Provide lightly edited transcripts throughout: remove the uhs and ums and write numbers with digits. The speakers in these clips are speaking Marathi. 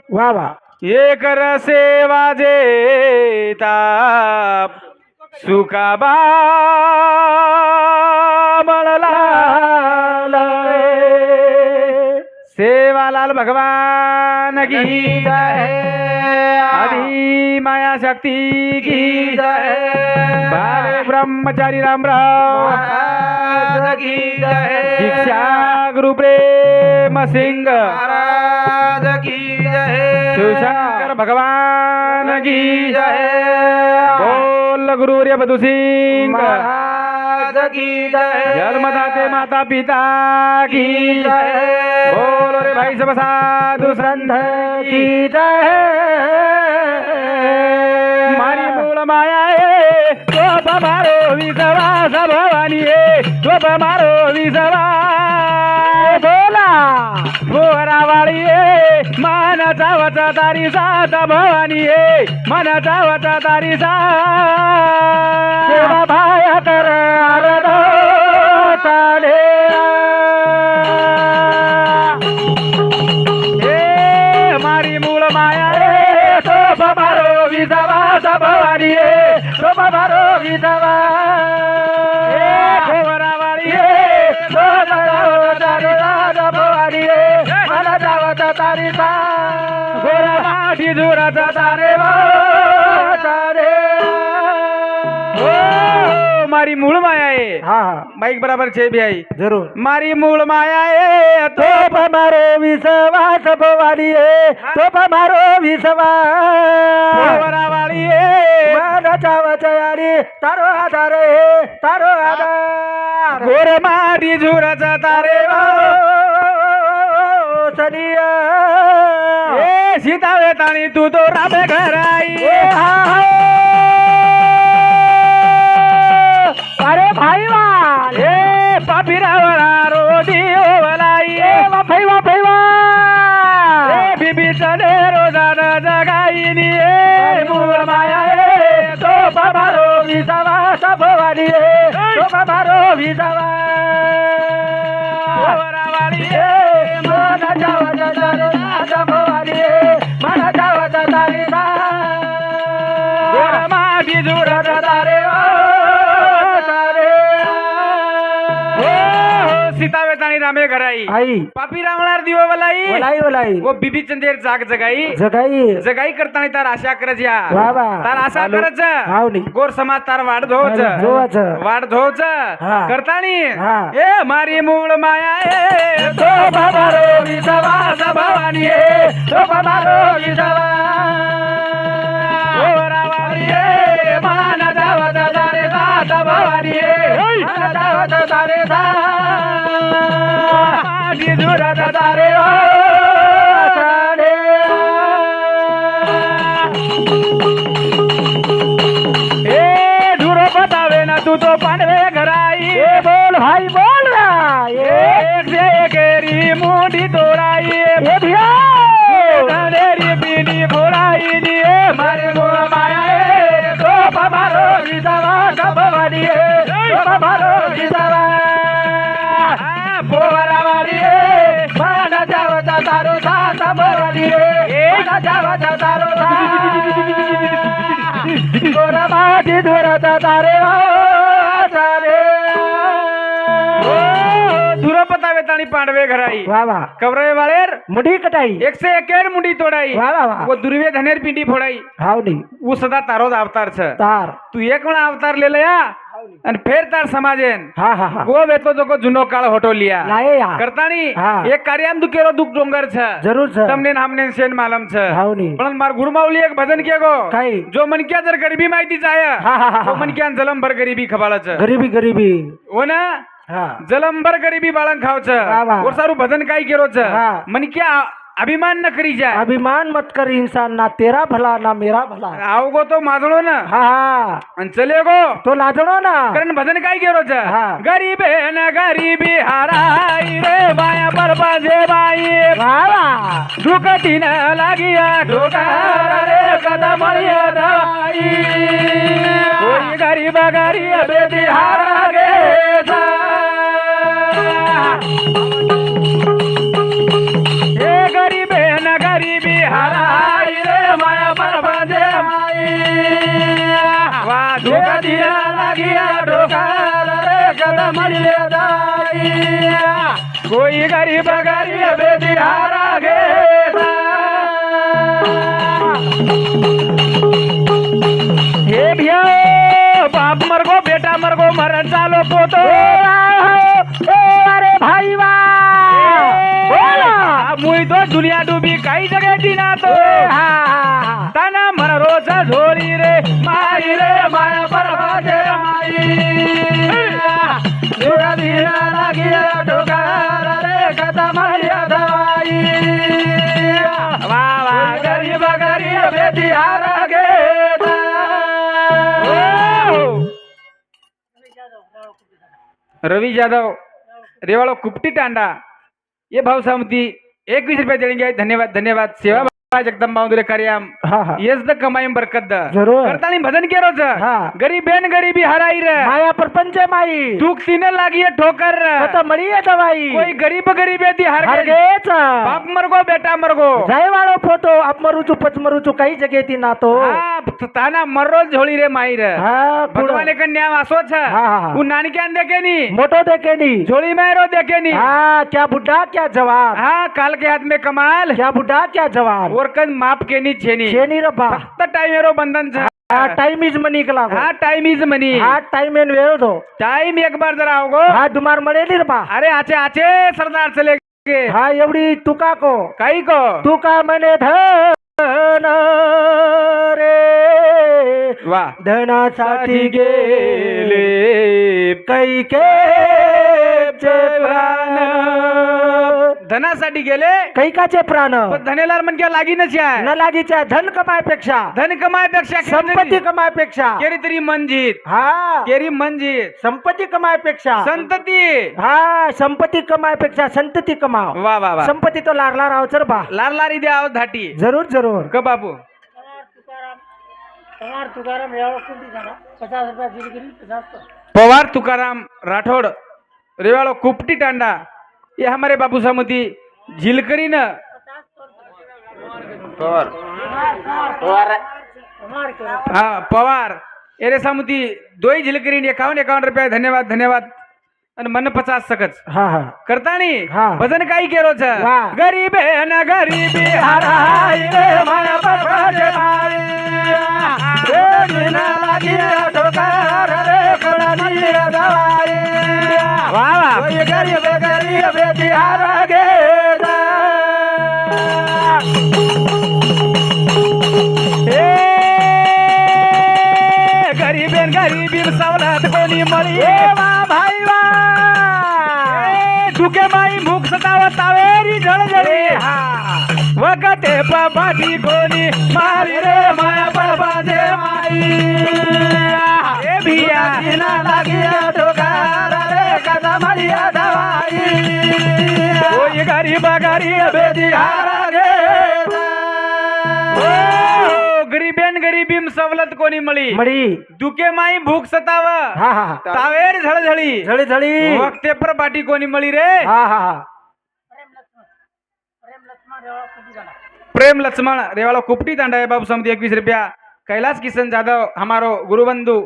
वा वा एक सेवा जेता सुखाबा बळला सेवालाल भगवान की जय आदि माया शक्ति की जय बाल ब्रह्मचारी रामराव महाराज की जय दीक्षा गुरु प्रेम सिंह महाराज की जय शिवशंकर भगवान की जय बोल गुरुवर्य बधू सिंह महाराज की जय जन्मदाते माता पिता की जय बोल रे भाई सब साधु संत की जय मारी मूळ माया आहे तो मारो विश्वास भवानी आहे तो मारो विश्वास बोला बोरावाळी आहे मानाचा वचा तारी सात भवानी आहे मनाचा वचा तारी सेवा भाया कर आरडो ताडे मारी मूळ माया रे तो मारो विश्वास भवानी आहे तो मारो विश्वास बोरावाळी आहे तो मारो तारी सात भवानी आहे मनाचा वचा तारी सात गोरा माठी जोराचा तारे तारे मारी मूळ माया आहे हाँ हाँ माइक बराबर छे भी आई जरूर मारी मूळ माया आहे तो मारो विश्वास भवानी है तो मारो विश्वास बोरावाळी आहे मनाचा वचयारी तारो आधार है तारो आधार गोर माठी जोराचा तारे सनिया ए सीता वेताणी तू तो राबे घर आई अरे भाई वाल ए पापी रावणा रोधी ओवलाई वाफई वाफई ए बिबी चले रोजान जगाईनी ए मूळ माया ए तो बाबारो विश्वास भवानी है तो बाबारो विश्वास बोरावाळी ए मना जावा जारे भवानी है मना जावा जारे गोर माठी जोराचा तारे सीता वेताणी रामे घराई आई पापी रावणार दिव वलाई वलाई वलाई वो बिबी चंदेर जाग जगाई जगाई जगाई करताना तार आशा करज या वा वा तार आशा करज हावनी गोर समाज तार वाढ धोच जोवाच वाढ धोच हा. करतानी हा. ए मारी मूळ माया ए तो बाबारो विश्वास भवानी है तो बाबारो विश्वास बोरावाळी ए माना जावा जारे सात भवानी है माना जावा जारे माठी जोराचा तारे ए धुरो पतावे ना तू तो पांडवे घराई बोल भाई बोल रहा एक से एकेरी मुंडी तोडाई ये भैया धनेरी पिनी फोडाई दिए मारे गो माया है तो बाबारो विश्वास भवानी है तो बाबारो विश्वास बोरावाळी ए माना जावा तारो सात भवानी है माना जावा तारो गोरा माटी धोराचा तारे तारे धुरपता वेताणी पांडवे घराई वा वा कवरे वाळेर मुडी कटाई 101 मुंडी तोडाई वा वा वा वो दुर्वे धनेर पिंडी फोडाई हावनी वो सदा तारोज अवतार छ तार तू एक वेळा अवतार लेला या आणि फेर तार समाजेन हा हा हा गो वेतो जो जुनो काळ होटो लिया लाये या करतानी हा. एक कार्यान दुकेरो दुख डोंगर छ जरूर सर तमने हमने सेन मालम छ हावनी पण मार गुरुमावली एक भजन के गो काही जो मनक्या जर गरिबी माहिती जाय हा हा हा तो मनक्या जलम भर गरिबी खबाळच गरीबी गरीबी हो ना हा जलंबर गरिबी बाळं खावच वा वा. और सारू भजन काय केरोच हा. मनक्या अभिमान न करी जाय अभिमान मत कर इंसान ना तेरा भला ना मेरा भला आव गो तो माझणो ना हा हा आणि चले गो तो लाजणो ना कारण भजन काय केरोच हा. गरीबे न गरीबी हाराई रे बाया बरबाजे बाई वावा दुखती न लागिया ठोकार रे कदम दाई कोई गरीब गरीब बेटी हारा गे जा गरीबे न गरीबी हारा મળીએ દાઈ કોઈ ગરીબ ગરીબ બેટિયારા ઘેરા हे भैया बाप मरगो बेटा मरगो मरण चालो पोतो अरे भाई बोला मुई तो दुनिया डूबी काही जगे दिना तो ताना मन रोज झोळी रे माई रे माया परवाजे माई जुगा दिना लागिया ठोकार रे कथा माया दवाई वा वा गरीब गरीब बेटियारा घेता रवी जाधव रेवाड़ो कुपटी टांडा ये भाव सहमती 21 रुपये देंगे धन्यवाद धन्यवाद सेवा जगदंबा कार्याम हा हा येस द कमाई बरकत द जरूर. करतानी भजन केरो ज हा. गरीबेन गरीबी हराई रे माया परपंच माई दुख तीने लागी है ठोकर कथा મળીએ दवाई कोई गरीब गरीबे दी हर हर गए गेच बाप मरगो बेटा मरगो जय वाळो फोटो आप मरूचू पच मरूचू काही जगेती ना तो हा ताना मर्रो झोळी रे माई रे हा भगवाने कन्या वासो छ हा, हा. उ नानक्यान देखे नी मोटो देखेनी झोळी मेरो देखे नी हाँ क्या बुढ़ा क्या जवान हाँ काल के हाथ में कमाल क्या बुढ़ा क्या जवान और कन माप के नी छेनी छेनी रब्बा फक्त टाइम एरो बंधन छ हाँ टाइम इज मनी कला हाँ टाइम इज मनी हाँ टाइम एन वेरो दो टाइम एक बार जरा आओगो हाँ तुम्हार मळेली रब्बा अरे आचे आचे सरदार चले गे हाँ एवढी तुका को काही को तुका मने धन रे वाह धनासाठी गेले काही के प्राण धनासाठी गेले कैकाचे प्राण पण धनेलार मन क्या लागी नची आहे न लागीच्या धन कमायपेक्षा धन कमायपेक्षा संपत्ती कमायपेक्षा केरी तरी मंजित हा केरी मंजित संपत्ती कमायपेक्षा संतती हा संपत्ती कमायपेक्षा संतती कमाव वा वा वा संपत्ती तो लारला राव चर बा लारलारी द्या आहो धाटी जरूर जरूर क बापू पवार तुकाराम राठौड़ रेवाड़ो कुपटी टांडा ये हमारे बाबू सामती झिलकरी न हाँ पवार एरे सामती दो ही झिलकरी 51 रुपया धन्यवाद धन्यवाद અને મને 50 सकच हा हा करतानी हाँ. भजन काई केरो छ वाह. गरीबे न गरीबी हराई रे माया परपंच माई रे बिना लागिया ठोकर रे कळानी दवाई वाह वाह कोई गरीब गरीब बेटियारा घेता ए गरीबेन गरीबी सवलत कोणी मळी ए वा भाई वा दुखे माई मुख सतावा तावेरी झळझळी हा वगते बाबाजी कोणी मारी रे माया परपंच माई ए भिया बिना लागिया ठोकर रे कथा मळिया दवाई कोई गरीब गरीब बेटियारा घेता ओ गरीबेन गरीबीम सवलत कोणी मळी मळी दुखे माई भूक सताव हा हा तावेर झळझळी झळी झळी वक्ते पर बाटी कोणी मळी रे हा हा हा प्रेम लक्ष्मण रेवाड़ो कुपटी तांडा है बाबू समिति 21 रुपया कैलाश किशन जादव हमारो गुरुबंधु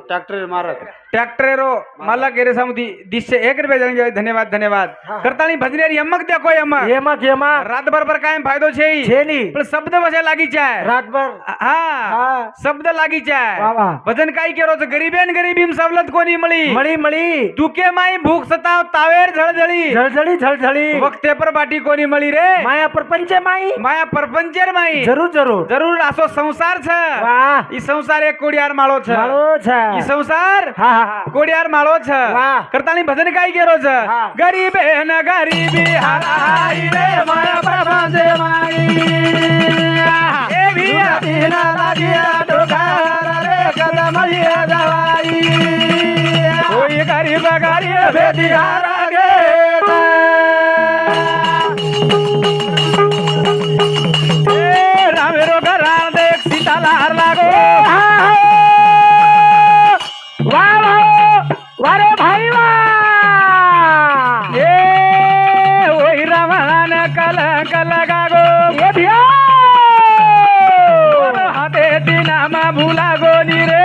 ट्रॅक्टर मारत ट्रैक्टरो मालक एरे समिति 1 रुपया देंगे धन्यवाद धन्यवाद हाँ. करतानी भजनेरी यमक देखो यमक येमक येमक रात बरोबर कायम फायदो छे छेनी पण शब्द वसे लागी चाय रातभर हाँ हा शब्द लागी चाय वा वा भजन काई केरो छ गरीबेन गरीबीम सवलत कोणी मळी मळी मळी दुखे माई भूक सताव तावेर झळझळी झळझळी झळझळी वक्ते पर बाटी कोणी मळी रे माया परपंच माई माया परपंचर माई जरूर जरूर जरूर आसो संसार छ वाह ई संसार एक कोडियार माळो छ माळो छ ई संसार हा हा हा कोडियार माळो छ वाह. करतानी भजन काय केरो छ हा. गरीब न गरीबी हराई रे माया परपंच माई ए भिया बिना लागिया ठोकर रे कथा मळिया दवाई कोई गरीब गरीब बेटियारा घेता ए रामेरो घरा देख सीतालार लागो वाह वाह वारे भाई वाह ए ओही रावण कलंक लगागो ये भिया हाते दिनामा भूला गोनी रे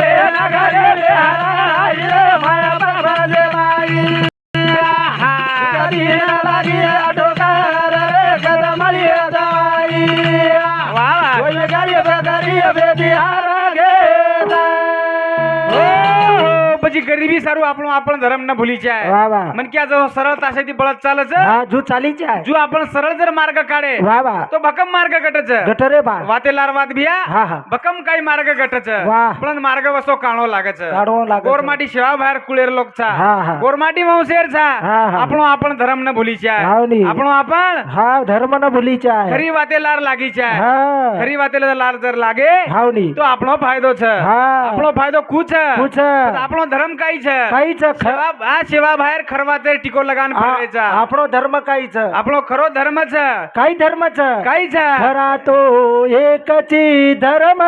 बेना घरे हराई रे माया परपंच ધિયાર ઘેરા પછી ગરીબી સારું આપણો ધર્મ ન ભૂલી જાય વાહ વાહ મન ક્યાં જો સરળતાથી બળદ ચાલે છે હા જો ચાલી જાય જો આપણ સરળ જર માર્ગ કાઢે વાહ વાહ તો ભકમ માર્ગ ઘટે છે ગટરે બા વાતે લાર વાત ભિયા હા હા ભકમ કઈ માર્ગ ઘટે છે વાહ. પણ માર્ગ વસો કાણો લાગે છે કાણો લાગે છે. ગોરમાટી સેવા બહાર કુળેર લોક છે હા, હા. ગોરમાટી વંશેર છે હા, હા. આપણો ધર્મ ન ભૂલી જાય હાવ ની. આપણો હા ધર્મ ન ભૂલી જાય ખરી વાતે લાર લાગી જાય હા ખરી વાતે લાર જર લાગે હાવ ની તો આપણો ફાયદો છે હા. આપણો ફાયદો કુ છે કુ છે. પણ આપણો ધર્મ કઈ છે કઈ છે સેવા બહાર ખરવાતે ટીકો લગાન ફરે છે આપણો ધર્મ કઈ છે આપણો ખરો ધર્મ છે કઈ ધર્મ છે કઈ છે ખરા તો એકची ધર્મ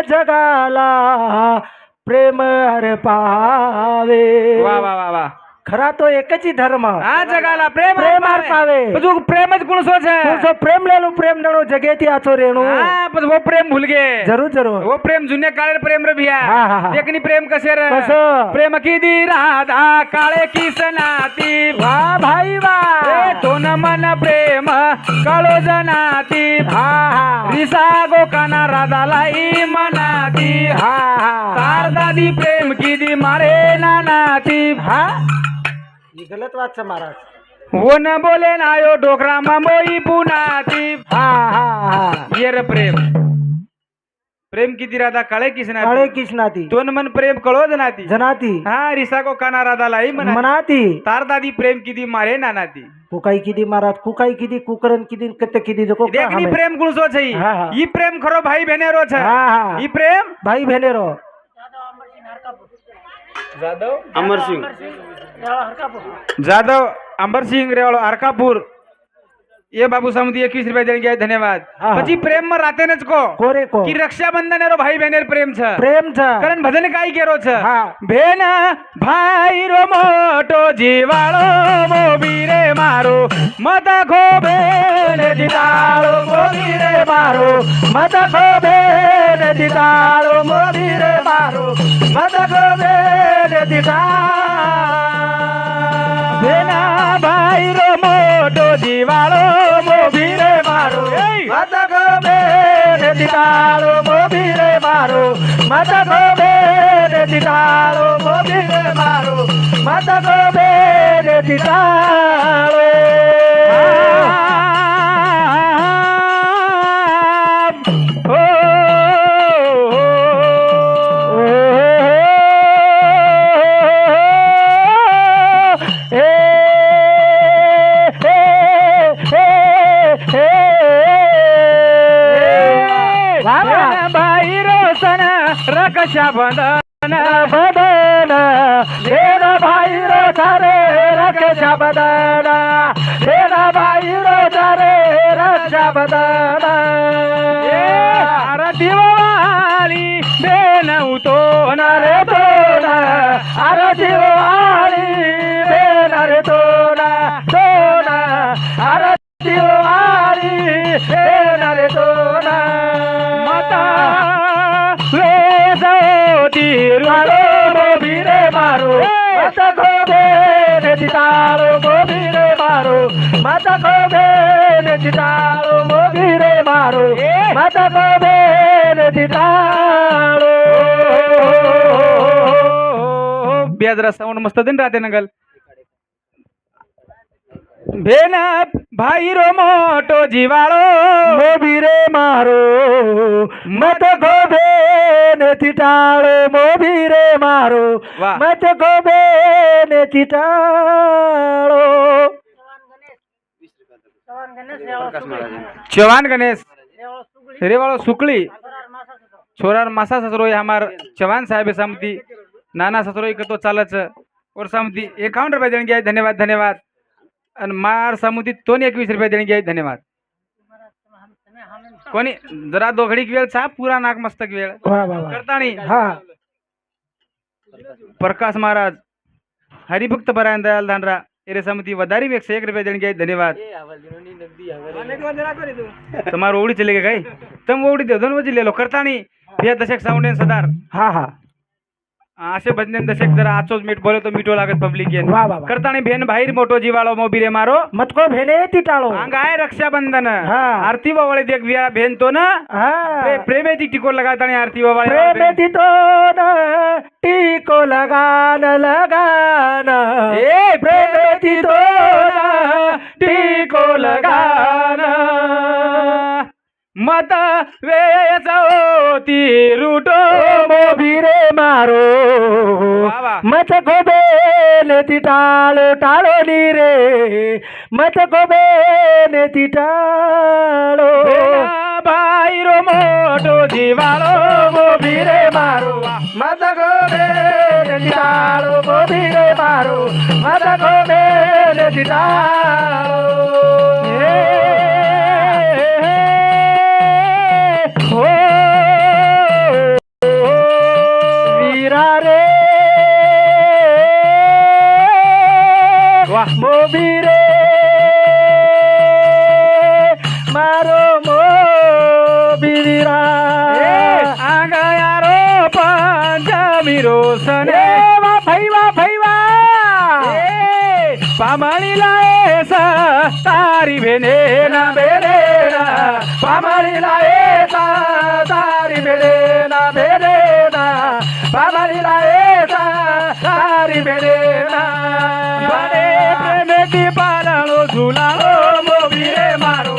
જગાલા પ્રેમ હર પાવે વાહ વાહ વાહ વાહ ખરા તો એક જ ધર્મ આ જગાલા પ્રેમ પ્રેમ અર્થ આવે. બધું પ્રેમ જ ગુણસો છે તો પ્રેમ લેલું પ્રેમ દણો જગેથી આછો રેણું हाँ बस वो प्रेम भूल गए जरूर जरूर वो प्रेम जुने काळे प्रेम रे भैया हाँ, हाँ, हाँ. देखनी प्रेम कसे रे कसं? प्रेम की दी राधा काळे की सनाती वाह भाई वाह रे दोन मन प्रेम काळो जनाती हा हा रिसा गोकाना राधा लाई मनाती हा हा तार दादी प्रेम की दी मारे नानाती हा ये गलत बात है महाराज वो न बोले नायो डोकरा मोई पुनाती हा हा हा ये रे प्रेम प्रेम किती राधा काळे किसना काळे किसनाती दोन मन प्रेम कळो जनाती जनाती हा रिसा को काना राधा लाई मना मनाती तार दादी प्रेम किती मारे नानाती कुकाई किदी महाराज कुकाई किदी कुकरन किदी कते किदी देखो का देखनी हमें प्रेम गुणसो छै हाँ, हाँ. ई प्रेम खरो भाई बहनेरो छ हाँ, हाँ. ई प्रेम भाई भेनेरो जाधव अमरसिंह जाधव अमरसिंह रेवाड़ो अर्कापुर ये बाबू समुदी 21 रुपया देंगे धन्यवाद हाँ. પછી પ્રેમ માં રાતે ને જ કો कोरे को कि रक्षाबंधन रो भाई बहनेर प्रेम छ प्रेम था कारण भजन काई केरो छ हाँ. બેન ભાઈ રો મોટો જીવાળો મોબી રે મારો મત ખોબે ને જીતાળો મોબી રે મારો मत खोबे ने दितारो मोदी रे मारो मत खोबे ने બેના ભાઈ રો મોટો જીવાળો મોબી રે મારો मत खोबे ने दितारो मोदी रे मारो मत खोबे ने दितारो मोदी रे मारो मत खोबे ने दितारो ભાઈ રો સન રક્ષાબંધન बदन तेरा भाई रो तारे रक्षा बदन तेरा भाई रो तारे रक्षा बदन आरती वाली बेन तो न रे रे तो ना आरती वाली बेन रे तो ना आरती वाली बेन रे तो ना माता वे मारो मोबी रे मारो मत खोबे ने दितारो मोबी रे मारो मत खोबे ने दितारो मोबी रे मारो मत खोबे ने दितारो जरा साऊंड मस्त दिन राहते नगल बेन भाई रो मोटो जीवाळो मोबी रे मारो मत खोबे ने दितारो मोबी रे मारो वाह. मत खोबे ने दितारो चव्हाण गणेश रेवाळो सुकली छोरार मासा ससरो ये हमार चव्हाण साहेब समिति नाना ससरो एक तो चालच और समिति 51 रुपये देणगी आहे धन्यवाद धन्यवाद आणि मार समिति तो 21 रुपये देणगी आहे धन्यवाद कोणी जरा दोघडीक वेळ चा पुरा नाक मस्तक वेळ वाह वाह वाह करताणी हाँ प्रकाश महाराज हरिभक्त परायण दयाल धानरा एरे समिति वदारी 101 रुपये देणगी आहे धन्यवाद તમારો ઓડી ચલે ગઈ તમે ઓડી દે ધનવજી લે લો કરતાણી બે દશક સાઉન્ડ સરદાર हाँ हाँ असे भजने दशक जरा आचोच मीठ बोले तो मीठो लागत पब्लिक वा वा वा. करताणी भेन बाहेर मोठो जीवाळो मोबी रे मारो मत को भेने ती टाळो. अंग आहे रक्षाबंधन हा. आरती बावळे देख विया भेन तो ना हा. प्रेमे ती टिको लगातानी आरती बावळे प्रेम ती तो न टीको लगान लगान. ए प्रेम ती तो न टीको लगान. मत वेचोती रूटो मोभी रे मारो. वा वा. मत को बेने ती टाळो टाळो नी रे. मत को बेने ती टाळो. बाहिरो मोठो जीवाळो मोभी रे मारो. मत को बेने ती टाळो मोभी रे मारो. मत को बेने ती टाळो. हो वीरा रे वाह. मोभी रे मारो मोभी वीरा. अंग यारो पंचमी रोसने वा भैवा भैवा. पामाळी लाए तारी भेने ना बेरे ना पामारी लाए तारी बेरे ना बेरे ना. पामारी लाए तारी बेरे ना. बड़े प्रेम की पालनो झुलानो मोभी रे मारो.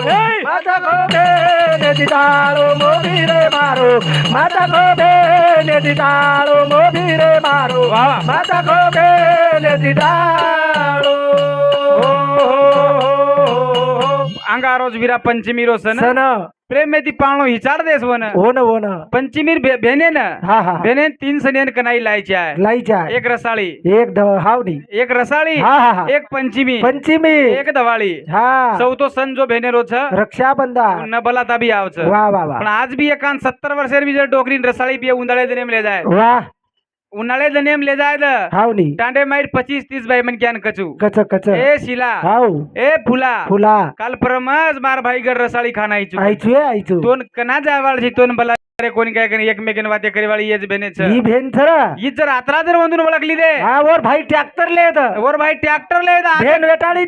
माता को बेने ती टाळो मोभी रे मारो. माता को बेने ती टाळो मोभी रे मारो. वाह. माता को बेने ती टाळो. अंगा रोज वीरा पंचमी रो सन सन. प्रेम में ती पाळनो हिचाड देस वन हो न हो न. पंचमी भेने न हा हा. भेने 3 सनेन कनाई लायची आहे लाईच्या एक रसाळी एक हावनी. एक रसाळी हा हा हा. एक पंचमी पंचमी. एक दवाळी हा. चौथो सण जो भेने रोज रक्षाबंधन. न बलाता भी आवच वा वा वा. पण आज भी एकान 70 वर्षेर भी जर डोकरीन रसाळी भी उंदाळे दनेम ले जाय वा उन्हाळे दनेम ले जाय द हावनी. टांडे माईर 25-30 बाई मन क्यान कचू कच कच. ए शिला हाव. ए फुला फुला. काल परमज मार भाई गर रसाळी खाना आईचू आईचू आईचू. तोन कना जायवाळ जी तोन बला रे कोणी काय करी एकमेकीन वाते करीवाळी येच बेनेच ही भेन थर. ही जर आत्रा जर वंदून ओळखली दे हा वर भाई ट्रॅक्टर लेद. वर भाई ट्रॅक्टर ले दा भेन वेटाळी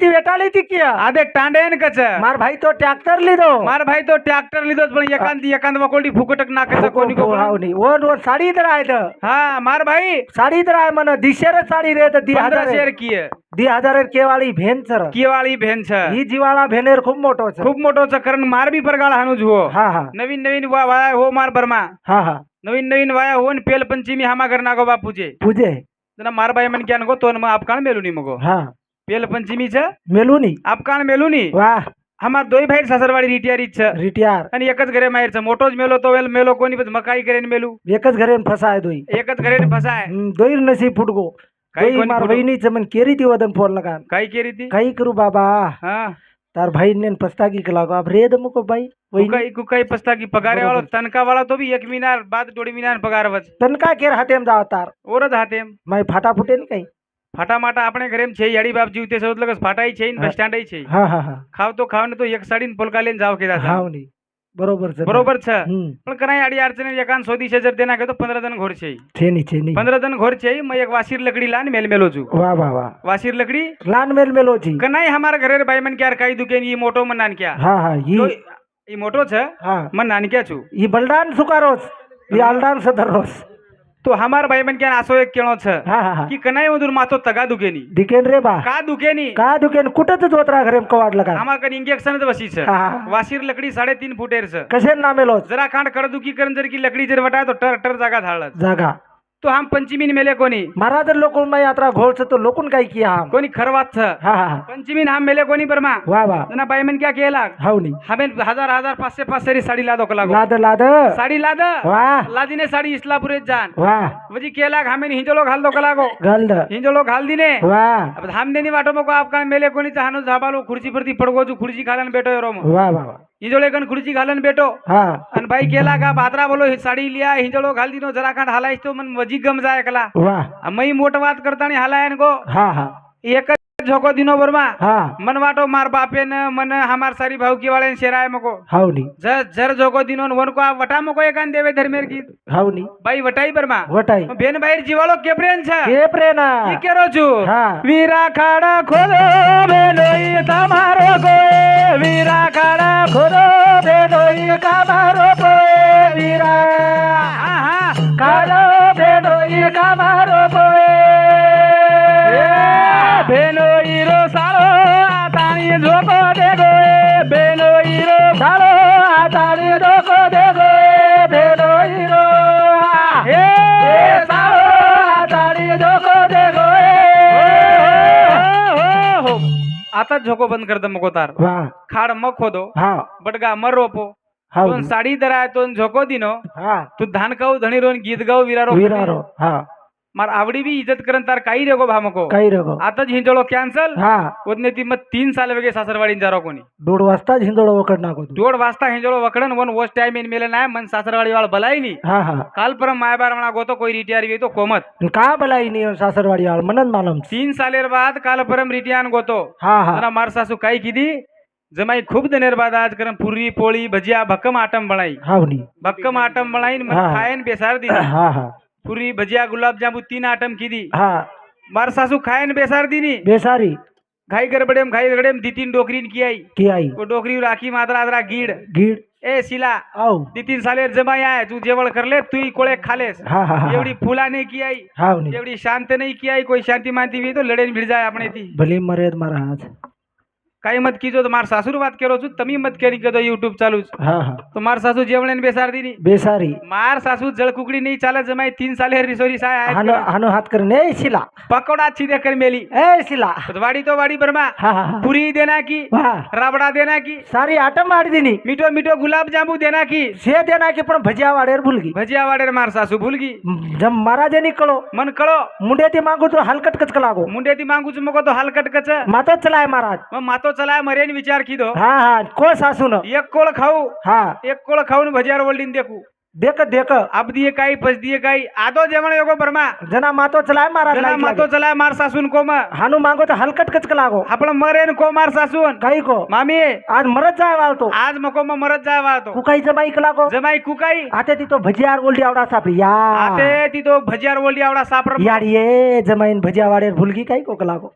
ती किया. आदे टांडेन कच मार भाई तो ट्रॅक्टर लिदो. मार भाई तो ट्रॅक्टर लिदोच पण एकांद वकोल्डी फुकटक नाकच कोणी को हावनी. वर वर साडी तर आहे तर. हा मार भाई साडी तर आहे म्हण. दिशेर साडी रे तर 15 शेर 10,000 किय 10,000 केवाळी भेन सर. किवाळी भेंच ही जीवाळा भेनेर खूप मोठो छ. खूप मोठो चक्रण मार बी परगाळ हानुज हो हा हा नवीन नवीन वाया हो मार बर्मा हा हा. नवीन नवीन वाया होन पेल पंचमी हामा घर नागो बापूजे पूजे. जना मार बाई मन क्या नको तोन मग आपकाण मेलुनी मगो हा. पेल पंचमी छ मेलुनी. आपकाण मेलुनी वा. हमार दोई भाई सासरवाडी रिटियारीच छ रिटायर. आणि एकच घरे माहेरच मोठोच मेलो तो वेल मेलो कोणी पण मकाई करेन मेलू एकच घरे फसाय दोई. एकच घरे फसाय दोईर नसीब फुटगो. काही दोई कोणी मार फुटगो. बहिणीचं मन केरी ती वदन फोन लगा. काही केली ती काही करू बाबा. हा तार भाई ने पस्तागी के लागो. अब रे दमुको भाई. कुकाई कुकाई पस्ता की पगारे वाला तनका वाला तो भी 1 महीना बाद 2 महीना पगार वच तनका केर हातेम जाव तार. ओरत हातेम माय फाटा फुटे नहीं काही. फाटामाटा આપણે ઘરેમ છે યાડી બાપ જીવતે સૌ લગસ ફાટાઈ છે ને બસ સ્ટેન્ડ છે हा हा हा. ખાવ તો ખાવ ને તો એક સાડી ને પોલકા લઈને જાવ કેદા हावनी. बरोबर छ. बरोबर છે हम्म. પણ કરાઈ આડી અડચણ એકાન 100 દેના કે તો 15 દન ઘોર છે छेनी छेनी. 15 દન ઘોર છે मैं एक वासीर लकड़ी लान मेल मेलो छु वा वा वा. वासीर लकड़ी लान मेल मेलोची. कनाई हमारा घरे बाई मन क्यार काई दुकेन ये मोटो मन नान क्या हा हा. ही तो ये मोटो छ हा. मन नान क्या छु ही बलदान सुकारोस. ही आलदान सदरोस. तो हमार बाई मन क्या आसो एक केळो छ हा हा हा. की कनाई मधून मातो तगा दुकेनी दिकेन रे बा. का दुकेनी का दुकेन कुठंच जोतरा घरे कवाड लगा. आमा कन इंजेक्शन बसी छ हा. वासीर लकड़ी 3.5 फुटेर छ कसे नामेलोच. जरा खांड कडदुकी करण जर की लकड़ी जर वटाय तो टर टर जागा धाळत जागा. तो हम पंचमी मेले कोणी महाराज लोकून मा यात्रा घोळच तो लोकून काय किया हम. कोणी खरवात छ हा हा हा. पंचमी हम मेले कोणी बर्मा वा वा. जना बाई मन क्या केला हावनी. हमें 1000 500 साडी लादो कला लाद लाद. साडी लाद वा लादीने साडी इस्लापुरे जान वा. वजी केला हमें हिंजलो घाल दो कला गो गल्द. हिंजलो घाल दिने वा अब हम देनी वाटो मको आपका मेले कोणी हानो झाबालो खुर्ची परती पडगो जो खुर्ची घालन बेटो रोम वा वा वा. हिंजोळे कन खुर्ची घालन बेटो हा. अन भाई केला का बातरा बोलो ही साडी लिया हिंजलो घाल दिनो जरा खांड हालाइस तो मन वजी गम जाय कला वा. मई मोट बात करता हालायन गो हा हा. एक झोको दिनो बरमा हाँ मन वाटो मार बापे न मन हमार सारी भाऊ की वाले शेराय मको हाउनी जर झोको दिनो वन को वटा मको एकान देवे धर्मेर गीत हाउनी भाई वटाई बरमा वटाई बेन बाहेर जीवालो केप्रेन छ के प्रेना ઈ કેરો છું હા વીરા ખાડા ખોદો બેલોઈ તમારો કોઈ વીરા ખાડા ખોદો બેનોઈ કામારો પોએ વીરા હા હા કાળો બેનોઈ કામારો પોએ બેલોઈ રો સાળો તાણી જોકો દેગો બેલોઈ રો સાળો આતારી ડોકો દેગો બેનોઈ રો હે સાળો આતારી ડોકો દેગો आता झोको बंद कर दम तार वाह खाड मग खोदो हाँ बटगा मर रोपो हाँ दोन साडी दरा दोन झोको दिनो हाँ तू धान गाव धणी रोन गीत गाव विरारो वीरारो हाँ मार आवडी भी इज्जत करन तार काही रेगो भामको काही रगो आता हिंजोळो कॅन्सल हाँ ओदने ती मग 3 साल वेगे सासरवाडी जारो कोणी 2 वाजता झिंदोळ वकड नाको तू 2 वाजता हिंजोळो वकडन वन वोस टाइम इन मेले नाय मन सासरवाडी वाळ बलाई नी हाँ हाँ काल परम माय बार म्हणा गोतो कोई रिटायर वे तो कोमत का बलाई नहीं सासरवाड़ी वाल मनन मालूम 3 सालेर बाद काल परम रिटायन गोतो हाँ हाँ जना मार सासू काही किदी जमाई खूब दिनेर बाद आज करम पुरी पोळी भजिया भक्कम आटम बनाई हाउनी भक्कम आटम बनाई मन हाँ। खायन बेसार दी हाँ हाँ पुरी भजिया गुलाब जामू 3 आटम की दी हाँ मार सासू खायन बेसार दी नी बेसारी घाई गड़बड़ेम दी 3 डोकरीन की आई की आई वो डोकरी राखी मात्रा आदरा गीड गीड ए शिला आओ दी 3 सालेर जमाई आहे तू जेवण करले तू कोळे खालेस हाँ हाँ हाँ एवढी फुला नहीं की आई हाउनी एवढी शांत नहीं की आई कोई शांति मानती हुई तो लड़ेन भिड़ जाए अपने थी भली मर्याद महाराज काही मत कीजो तो मार सासूर बात करो छु तमी मत करी कदो यूट्यूब चालू हाँ हाँ तो मार सासू जेवण बेसार दी नी बेसारी मार सासू जळ कुकड़ी नहीं चाले जमाई 3 साले रिसोरी साय हानो हानो हाथ कर ने सिला पकोड़ा सीधे कर मेली ए सिला तो वाड़ी बर्मा हाँ हाँ हाँ पूरी देना की वाह राबड़ा देना की सारी आटम मार दीनी मीठो मीठो गुलाब जामू देना की से देना की पण भजिया वाडेर भूल गई भजिया वाड़े मार सासू भूल गई जब महाराजे निकलो मन कळो मुंडे ती मांगू तो हलकट कच लागो मुंडे ती मांगू मको तो हलकट कच मातो चलाय महाराज मग मातो चला मरेन विचार की दो हाँ हाँ को सासू न एक कोळ खाऊ हाँ एक कोळ खाऊन भजियार वल्डीन देखू देख देख अब दिए काही पस दिए काही आदो जेवण योगो बर्मा जना मातो चलाय महाराज जना लाईक मातो लागे. चला मार सासून को म हानू मांगो तो हलकट कच लागो आपण मरेन को मार सासून काही को मामी आज मरत जाय वाळतो आज मको म मरत जाय वाळतो कुकाईचं बाईक लागो जमाई कुकाई आता ती तो भजियार गोल्डी आवडा सापडी या आते ती तो भजियार वल्डी आवडा सापर यार ये जमाईन भजिया वाडेर भुलगी काही कोक लागो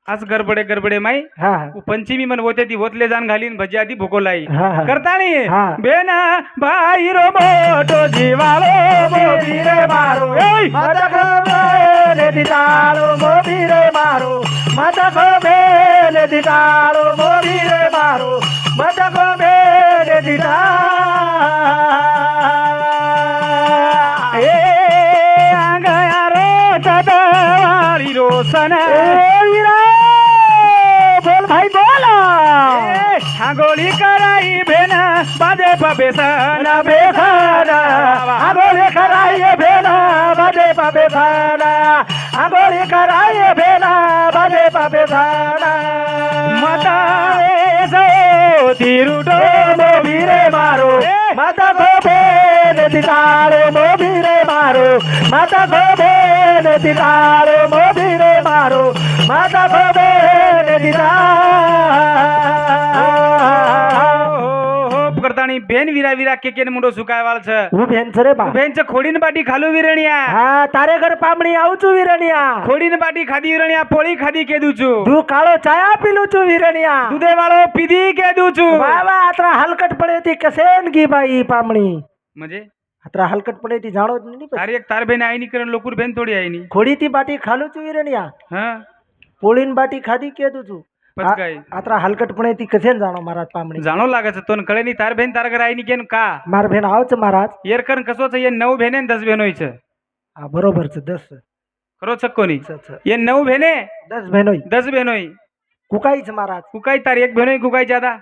आज गडबडे माई हाँ उ पंचमी मन होते ती होतले जाण घालीन भजिया दी भोकोलाई हाँ हाँ करताणी हाँ. बेना भाई रो मोटो जीवालो मोबीरे मारो एय माता खोबेले दिताळो मोबीरे मारो माता खोबेले दिताळो मोबीरे मारो माता खोबेले ए आंगया रो तदवारी रो सना बोल भाई बोला हागोली कराई बेना बाजे पबेसना बेखाना आगोली कराये भेना बाजे पाबे थाना आगोली कराये भेना बाजे पाबे थाना माता सो तिरुडो मोबीरे मारो माता खोबेले दिताळो मोबीरे मारो माता खोबेले दिताळो मोबीरे मारो माता खोबेले करतानी बेन वीरा वीरा के मुंडो सुकाय वाळ छ હું બેન છે રે બા बेन च खोडीन बाटी खालू विरणिया હા તારે ઘર પામણી આવું છું વીરણિયા खोडीन बाटी खादी विरणिया पोळी खादी के दूचू તું કાળો ચાયા પીલું છું વીરણિયા दुधे वाळो पिदी के दूचू વાહ વાહ આતરા હલકટ પડે તી કસેન ગી બાઈ પામણી म्हणजे આતરા હલકટ પડે તી જાણો જ નહીં तार एक तार बेन आई नी करण लोकुर बेन थोडी आई नी ખોડી તી બાટી ખાલું છું વીરણિયા हां પોળીન બાટી ખાધી કેતું છું पच काय આતરા હલકટ પડે તી કસેન જાણો महाराज पामणी जाणो लागत तोन कळे नी तार बेन तार घर आई नी केन का मार भेन आवच महाराज येर करण कसो छ ये 9 भेने 10 भेनोय छ हा बरोबर છે 10 खरो छ कोणी अच्छा ये 9 भेने 10 भेनोय 10 भेनोय कुकाई છે महाराज कुकाई तार एक भेनोय कुकाई ज्यादा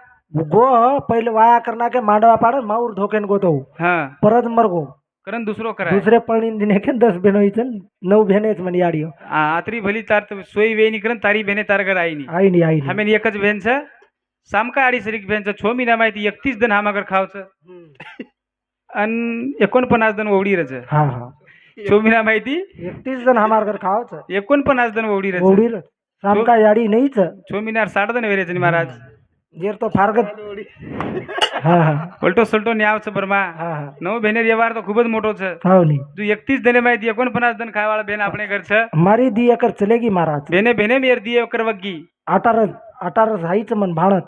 गो पहिले वाया करना के मांडवा पाड माऊर धोकेन गोतो हां परत मरगो करण दुसरो कराय दुसरे पळीन दिने के 10 भेनोय छन 9 भेनेच म्हणे याडियो आतरी भली तार सोई वेनी करण तारी भेने तार घर आई नी आई नी आई नी हमें एकच भेन छ सामका आडी सरीक भेन छ 6 महिना माहिती 31 दिन हामागर खाव छ अन 49 दिन ओवडी रच हाँ हाँ 6 महिना माहिती 31 जण हमार घर खाव छ 49 दिन ओवडी रच ओडी र राम का याडी नाहीच छो मिनार साडदन वेरेचनी महाराज जेर तो फारगत હા હા ઉલટો સલટો ન્યાવ છે બરમાં હા હા નવો બેને વ્યવહાર તો ખૂબ જ મોટો છે હાવ ની તું 31 દિને માં દી 49 દિન ખાવાળા બેન આપણે ઘર છે મારી દી એકર ચલેગી महाराज બેને બેને મેર દી એકર વગી 18 હાઈच मन भाणच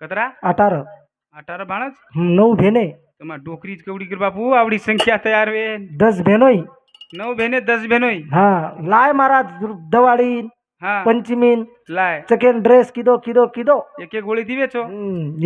કતરા 18 18 બાણસ 9 भेने તમા ડોકરી જ કેવડી કર બાપુ આવડી સંખ્યા તૈયાર વે 10 भेनोई 9 બેને 10 બેનોય હા લાય महाराज दवाड़ी હા पंचमीन લાય सेकंड ड्रेस किदो એક એક ગોળી દીવે છો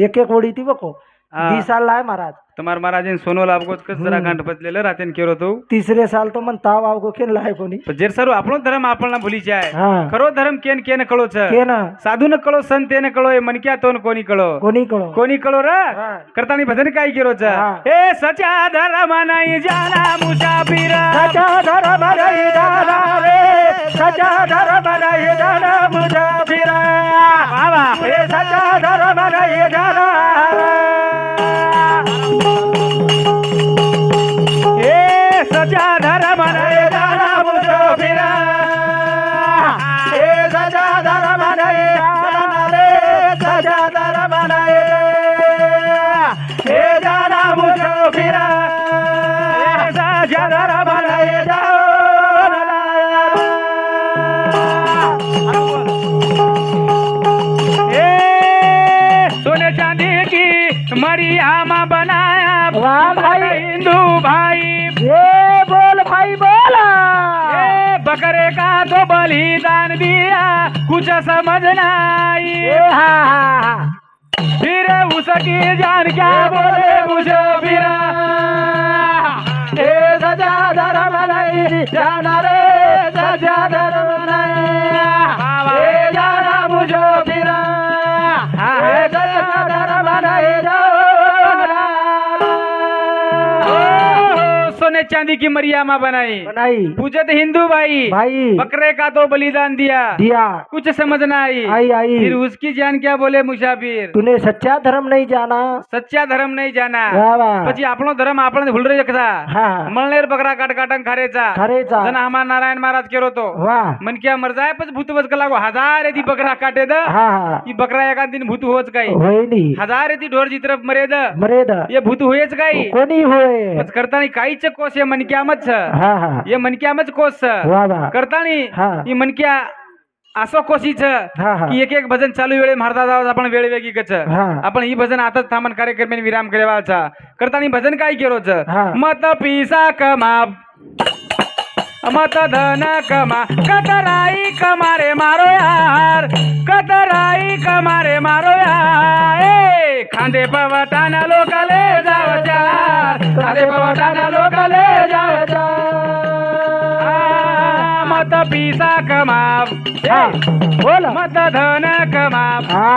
एक एक ओडी थी बको હા. 20 साल लाय महाराज તમાર મહારાજ સોનો લાભકો કસ જરા ગાંઠ બદલેલે રાતેન કેરો તો तीसरे साल तो मन ताव आवगो केन लाय कोनी જેર સારું આપણો ધર્મ આપણને ભૂલી જાય હા ખરો ધર્મ કેન કેને કળો છે केन સાધુ ન કળો સંત એને કળો એ મનક્યા તો કોની કળો कोनी कळो કોની કળો રે હા. કરતાની ભજન કાઈ કેરો છે હા. એ સચા ધર્મ નહીં જાના મુસાફિર सचा धर्म नहीं जाना रे सचा धर्म नहीं जाना मुसाफिर વાહ ए सचा धर्म नहीं जाना એ સચા ધર્મ નહીં જાના મુસાફિર ए सचा धर्म नहीं जाना रे सचा धर्म नहीं ए जाना मुसाफिर ए सचा धर्म नहीं ए सोने चांदी की मरियामा बनाया वाह भाई। हिंदू भाई ये बोल भाई बोला ए बकरे का तो बलिदान दिया कुछ समझ ना आई फिर उसकी जान क्या बोले मुझे फिर ए सजा धर्म नहीं जाना रे सजा धर्म नहीं ए जाना मुझे फिर ए सजा धर्म नहीं जाना सोने चांदी की मरियामा बनाई बनाई पूजत हिंदू भाई भाई बकरे का तो बलिदान दिया दिया कुछ समझ ना आई आई फिर उसकी जान क्या बोले मुसाफिर तूने सच्चा धर्म नहीं जाना सच्चा धर्म नहीं जाना वाह वाह પછી આપણો ધર્મ આપણને ભૂલરે જખતા હા મળનેર બકરા કાટ કાટન ખારેचा खरेचा જન હમાર નારાયણ મહારાજ કેરો તો वाह मन क्या मर जाय પછી ભૂત વચ કલાગો हजार એથી બકરા કાટે દ हा हा ઈ બકરા એકાદ दिन ભૂત હોच काय होय नी हजार એથી ઢોર જી तरफ मरे द मरेद ये भूत होयच काय कोणी होय पच करतानी काहीच कोस ये मन क्या मत छ हा हा ये मन क्या मत कोस छ वाह वाह करतानी हा. ई मन क्या असो कोशी छ हा हा की एक एक भजन चालू वेळे मारता जाव आपण वेळ वेगळी कच हा. आपण ही भजन आताच थांबन कार्यक्रम विराम करेवाचा करतानी भजन काय केरो छ हा. मत पिसा कमा मत धन कमा कतराई कमारे मारो यार कतराई कमारे मारो यार ए खांदे पवटाना लोकले जाव चार खांदे पवटाना लोकले जाव चार मत पिसा कमा हा बोल मत धन कमा हा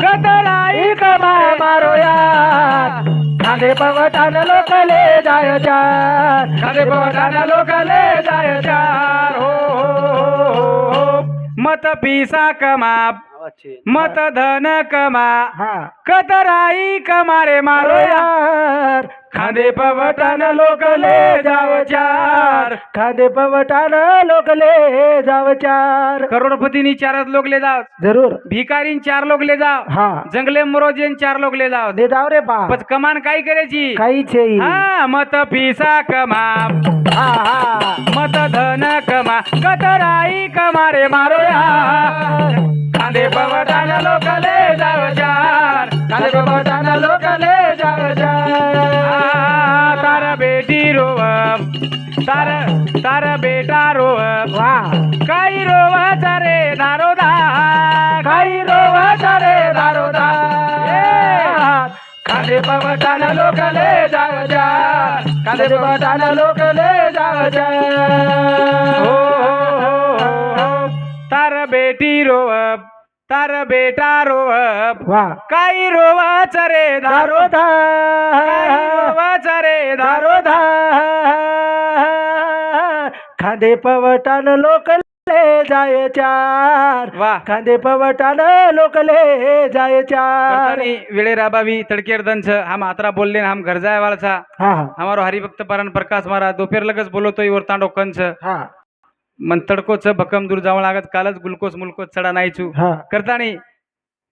कतराई कमारे मारो यार खांदे पवटान लोकले जाय चार खांदे पवटाना लोकले जाय चार हो मत पिसा कमा मत धन कमा हा कतराई कमारे मारो यार खांदे पवटान लोकले जाव चार खांदे पवटान लोकले जाव चार करोडपतीनी 4 लोक ले जाव जरूर भिकारीन 4 लोक ले जाव हा जंगले मरोजेन 4 लोक ले जाव दे जाव रे बा पच कमान काय करायची काही छे हा मत पिसा कमा हा हा मत धन कमा कतराई कमारे मारो यार खांदे पवटान लोकले जाव चार खांदे पवटान लोकले जाव चार तार बेटी रोव तार बेटा रोव वाह काही रोवाचा रे दारोदा काही रोवाचा रे दारोदा खांदे पवटान लोकले जाव चार खांदे पवटान लोकले जाव चार हो तार बेटी रोव तार बेटा रोव वाह काही रोवाचा रे दारोदा दारोदा रोवाचा रे दारोदा खांदे पवटान लोकले जाय चार वाह खांदे पवटान लोकले जाय चार करतानी वेळे राबावी तडकेर दंछ हम आतरा बोलले हम घर जाय वाळचा हा हा हमारो हरिभक्त परान प्रकाश महाराज दोपहर लगस बोलो तो इवर तांडो कंच हा मन तडकोच भक्कम दूर जावं लागत कालच ग्लुकोज मुलकोज चढा नाहीचू हा करतानी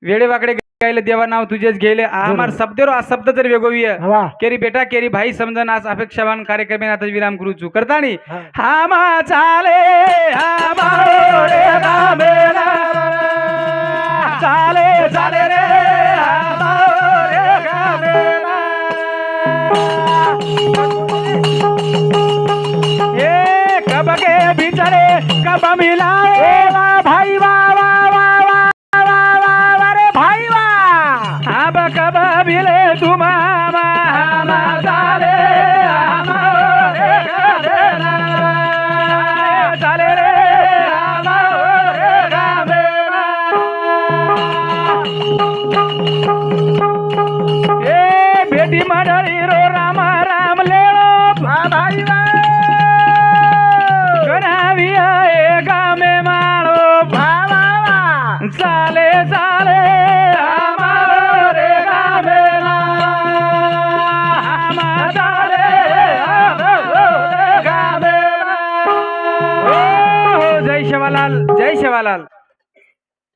वेडे वाकडे गायले देवा नाव तुझेच घेले आमार शब्देरो आ शब्द जर वेगोवीय वा केरी बेटा केरी भाई समजन आज अपेक्षावान कार्यक्रमे आता विराम करूचू करतानी हा. हामा चाले हामारो रे गामेला चाले चाले रे हामारो रे गामेला ए कब के बिचारे कब मिलाए भाई वा वा वा वा वा वा रे भाई वा अब कब मिले तुम हामा चाले हामारो रे गामेला चाले रे हामारो रे गामेला ए बेटी मंडळी रो राम राम लेरो भाई वा गणाविया ए गामे मारो वा वा वा चाले चाले हमारो रे गामेला हामा चाले हमारो रे गामेला. हो, जय शेवालाल जय शेवालाल.